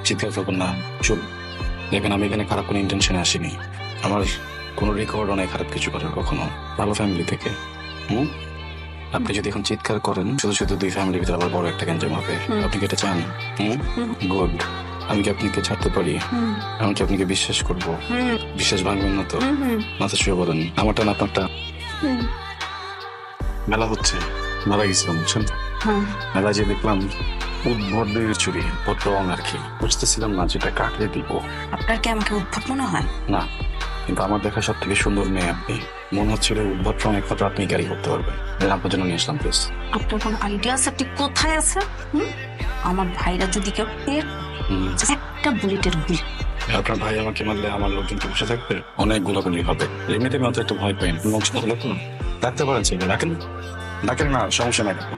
চিৎকার করবেন না, চুপ। দেখবেন আমি এখানে খারাপ কোনো ইন্টেনশনে আসিনি। আমার কোনো রেকর্ডও নাই খারাপ কিছু করার কখনো, ভালো ফ্যামিলি থেকে। আপনি যদি এখন চিৎকার করেন শুধু শুধু দুই ফ্যামিলির ভিতরে আবার বড় একটা গ্যাঞ্জাম হবে। আপনি কি এটা চান? গুড। আমি কি আপনাকে ছাড়তে পারি? আমি কি আপনাকে বিশ্বাস করব? বিশ্বাস ভাঙবেন না তো? মাথা শুয়ে বলেন, আমারটা না আপনারটা? মেলা হচ্ছে, মারা গেছিলাম বুঝছেন। মেলা যে দেখলাম উদ্ভটের চুরি, উদ্ভট রং আর কি। বুঝতেছিলাম না যেটা কাটলে দিব। আপনার কি আমাকে উদ্ভট মনে হয়? না, কিন্তু আমার দেখা সব থেকে সুন্দর মেয়ে আপনি। মনে হচ্ছিল উদ্ভট রং একমাত্র আপনি ক্যারি করতে পারবেন। আপনার জন্য নিয়ে আসলাম প্লিজ। আপনার কোনো আইডিয়া আছে আপনি কোথায় আছে? আমার ভাইরা যদি কেউ পেয়ে একটা বুলেটের গুলি। আপনার ভাই আমাকে মারলে আমার লোকজন কি বসে থাকবে? অনেক গোলাগুলি হবে। এমনিতে মাত্র একটু ভয় পাই না। ডাকতে পারেন, ডাকেন, ডাকেন না, সমস্যা নাই।